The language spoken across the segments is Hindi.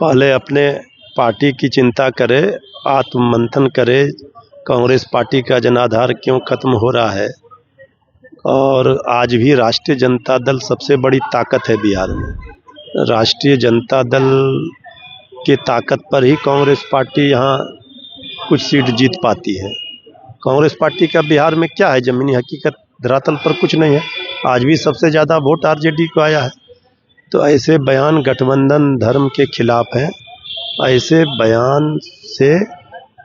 पहले अपने पार्टी की चिंता करे, आत्ममंथन करे। कांग्रेस पार्टी का जनाधार क्यों खत्म हो रहा है। और आज भी राष्ट्रीय जनता दल सबसे बड़ी ताकत है बिहार में। राष्ट्रीय जनता दल की ताकत पर ही कांग्रेस पार्टी यहाँ कुछ सीट जीत पाती है। कांग्रेस पार्टी का बिहार में क्या है, जमीनी हकीकत धरातल पर कुछ नहीं है। आज भी सबसे ज़्यादा वोट आरजेडी को आया है। तो ऐसे बयान गठबंधन धर्म के खिलाफ हैं। ऐसे बयान से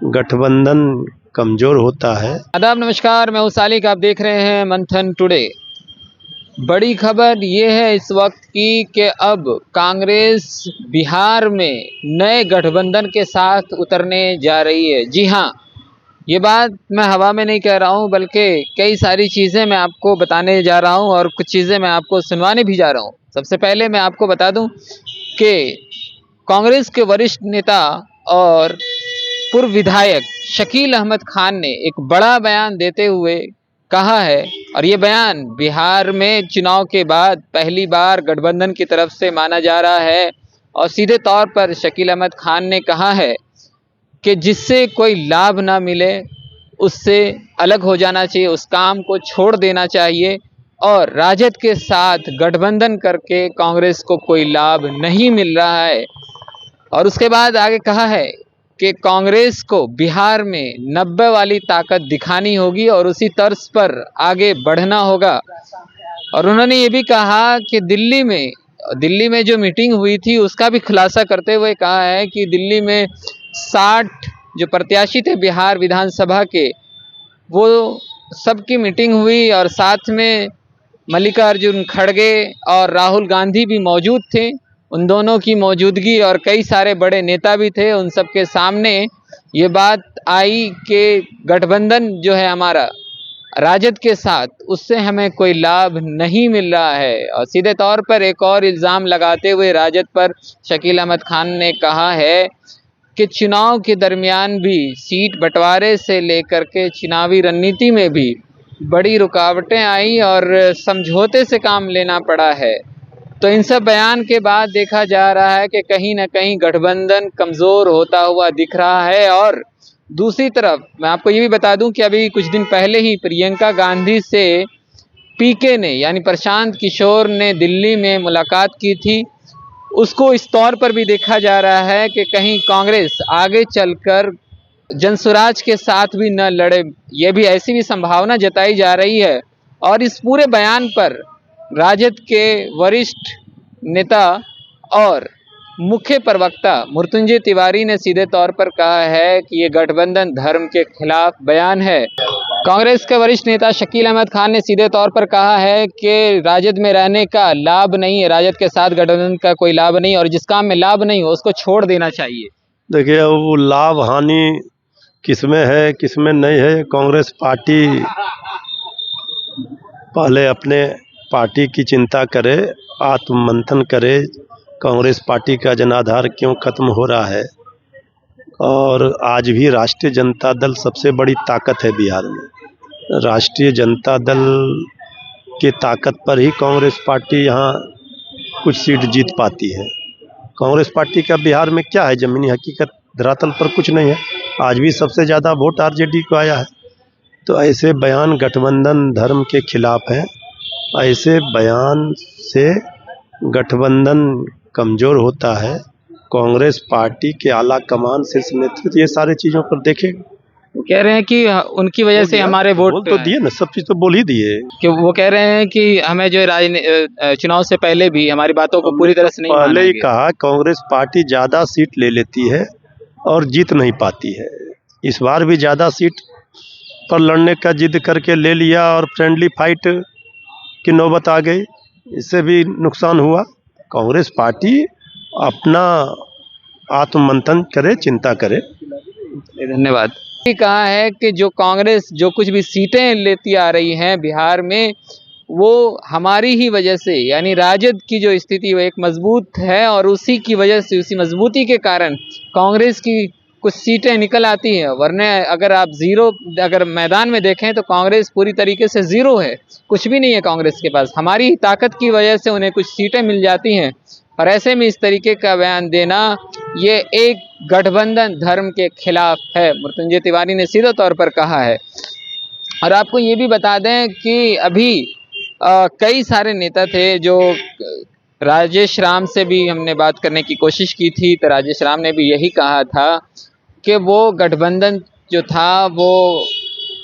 गठबंधन कमज़ोर होता है। आदाब, नमस्कार, मैं उसालिक, आप देख रहे हैं मंथन टुडे। बड़ी खबर ये है इस वक्त की कि अब कांग्रेस बिहार में नए गठबंधन के साथ उतरने जा रही है। जी हाँ, ये बात मैं हवा में नहीं कह रहा हूँ, बल्कि कई सारी चीज़ें मैं आपको बताने जा रहा हूँ और कुछ चीज़ें मैं आपको सुनवाने भी जा रहा हूँ। सबसे पहले मैं आपको बता दूँ कि कांग्रेस के वरिष्ठ नेता और पूर्व विधायक शकील अहमद खान ने एक बड़ा बयान देते हुए कहा है, और ये बयान बिहार में चुनाव के बाद पहली बार गठबंधन की तरफ से माना जा रहा है। और सीधे तौर पर शकील अहमद खान ने कहा है कि जिससे कोई लाभ ना मिले उससे अलग हो जाना चाहिए, उस काम को छोड़ देना चाहिए, और राजद के साथ गठबंधन करके कांग्रेस को कोई लाभ नहीं मिल रहा है। और उसके बाद आगे कहा है कि कांग्रेस को बिहार में 90 वाली ताकत दिखानी होगी और उसी तर्ज पर आगे बढ़ना होगा। और उन्होंने ये भी कहा कि दिल्ली में जो मीटिंग हुई थी उसका भी खुलासा करते हुए कहा है कि दिल्ली में 60 जो प्रत्याशी थे बिहार विधानसभा के, वो सबकी मीटिंग हुई और साथ में मल्लिकार्जुन खड़गे और राहुल गांधी भी मौजूद थे। उन दोनों की मौजूदगी और कई सारे बड़े नेता भी थे। उन सब के सामने ये बात आई कि गठबंधन जो है हमारा राजद के साथ, उससे हमें कोई लाभ नहीं मिल रहा है। और सीधे तौर पर एक और इल्ज़ाम लगाते हुए राजद पर शकील अहमद खान ने कहा है कि चुनाव के दरमियान भी सीट बंटवारे से लेकर के चुनावी रणनीति में भी बड़ी रुकावटें आई और समझौते से काम लेना पड़ा है। तो इन सब बयान के बाद देखा जा रहा है कि कहीं ना कहीं गठबंधन कमज़ोर होता हुआ दिख रहा है। और दूसरी तरफ मैं आपको ये भी बता दूं कि अभी कुछ दिन पहले ही प्रियंका गांधी से पीके ने, यानी प्रशांत किशोर ने दिल्ली में मुलाकात की थी। उसको इस तौर पर भी देखा जा रहा है कि कहीं कांग्रेस आगे चलकर जनसुराज के साथ भी न लड़े, ये भी ऐसी भी संभावना जताई जा रही है। और इस पूरे बयान पर राजद के वरिष्ठ नेता और मुख्य प्रवक्ता मृत्युंजय तिवारी ने सीधे तौर पर कहा है कि ये गठबंधन धर्म के खिलाफ बयान है। कांग्रेस के वरिष्ठ नेता शकील अहमद खान ने सीधे तौर पर कहा है कि राजद में रहने का लाभ नहीं है, राजद के साथ गठबंधन का कोई लाभ नहीं, और जिस काम में लाभ नहीं हो उसको छोड़ देना चाहिए। देखिए, वो लाभ हानि किसमें है किसमें नहीं है। कांग्रेस पार्टी पहले अपने पार्टी की चिंता करे, आत्ममंथन करे। कांग्रेस पार्टी का जनाधार क्यों खत्म हो रहा है। और आज भी राष्ट्रीय जनता दल सबसे बड़ी ताकत है बिहार में। राष्ट्रीय जनता दल की ताकत पर ही कांग्रेस पार्टी यहाँ कुछ सीट जीत पाती है। कांग्रेस पार्टी का बिहार में क्या है, जमीनी हकीकत धरातल पर कुछ नहीं है। आज भी सबसे ज़्यादा वोट आरजेडी को आया है। तो ऐसे बयान गठबंधन धर्म के खिलाफ हैं। ऐसे बयान से गठबंधन कमज़ोर होता है। कांग्रेस पार्टी के आला कमान, शीर्ष नेतृत्व ये सारी चीज़ों पर देखें। वो कह रहे हैं कि उनकी वजह से हमारे वोट बोल तो दिए ना, सब चीज़ तो बोल ही दिए। कि वो कह रहे हैं कि हमें जो चुनाव से पहले भी हमारी बातों को पूरी तरह से नहीं पहले ही माना कहा, कांग्रेस पार्टी ज़्यादा सीट ले लेती है और जीत नहीं पाती है। इस बार भी ज़्यादा सीट पर लड़ने का जिद करके ले लिया और फ्रेंडली फाइट की नौबत आ गई, इससे भी नुकसान हुआ। कांग्रेस पार्टी अपना आत्ममंथन करे, चिंता करे। धन्यवाद। ये कहा है कि जो कांग्रेस जो कुछ भी सीटें लेती आ रही हैं बिहार में, वो हमारी ही वजह से, यानी राजद की जो स्थिति वो एक मजबूत है और उसी की वजह से, उसी मजबूती के कारण कांग्रेस की कुछ सीटें निकल आती हैं। वरना अगर आप अगर मैदान में देखें तो कांग्रेस पूरी तरीके से ज़ीरो है, कुछ भी नहीं है कांग्रेस के पास। हमारी ताकत की वजह से उन्हें कुछ सीटें मिल जाती हैं। और ऐसे में इस तरीके का बयान देना ये एक गठबंधन धर्म के खिलाफ है, मृत्युंजय तिवारी ने सीधे तौर पर कहा है। और आपको ये भी बता दें कि अभी कई सारे नेता थे जो राजेश राम से भी हमने बात करने की कोशिश की थी, तो राजेश राम ने भी यही कहा था कि वो गठबंधन जो था वो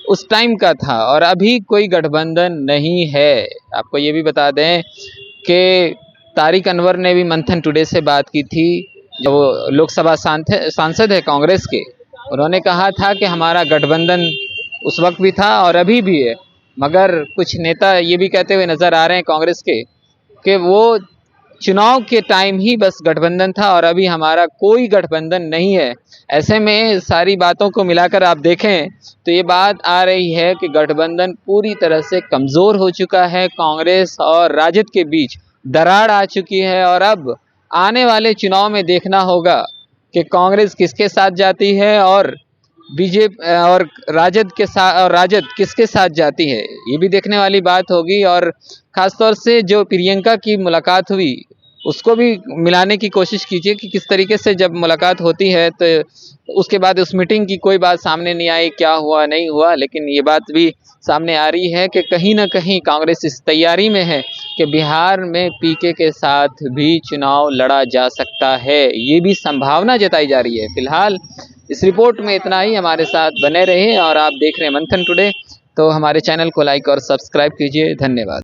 उस टाइम का था और अभी कोई गठबंधन नहीं है। आपको ये भी बता दें कि तारिक अनवर ने भी मंथन टुडे से बात की थी, जो लोकसभा सांसद है कांग्रेस के। उन्होंने कहा था कि हमारा गठबंधन उस वक्त भी था और अभी भी है, मगर कुछ नेता ये भी कहते हुए नजर आ रहे हैं कांग्रेस के कि वो चुनाव के टाइम ही बस गठबंधन था और अभी हमारा कोई गठबंधन नहीं है। ऐसे में सारी बातों को मिलाकर आप देखें तो ये बात आ रही है कि गठबंधन पूरी तरह से कमज़ोर हो चुका है, कांग्रेस और राजद के बीच दरार आ चुकी है और अब आने वाले चुनाव में देखना होगा कि कांग्रेस किसके साथ जाती है और बीजेपी और राजद किसके साथ जाती है, ये भी देखने वाली बात होगी। और ख़ासतौर से जो प्रियंका की मुलाकात हुई उसको भी मिलाने की कोशिश कीजिए कि किस तरीके से जब मुलाकात होती है तो उसके बाद उस मीटिंग की कोई बात सामने नहीं आई, क्या हुआ नहीं हुआ, लेकिन ये बात भी सामने आ रही है कि कहीं ना कहीं कांग्रेस इस तैयारी में है कि बिहार में पीके के साथ भी चुनाव लड़ा जा सकता है, ये भी संभावना जताई जा रही है। फिलहाल इस रिपोर्ट में इतना ही, हमारे साथ बने रहे और आप देख रहे हैं मंथन टुडे, तो हमारे चैनल को लाइक और सब्सक्राइब कीजिए। धन्यवाद।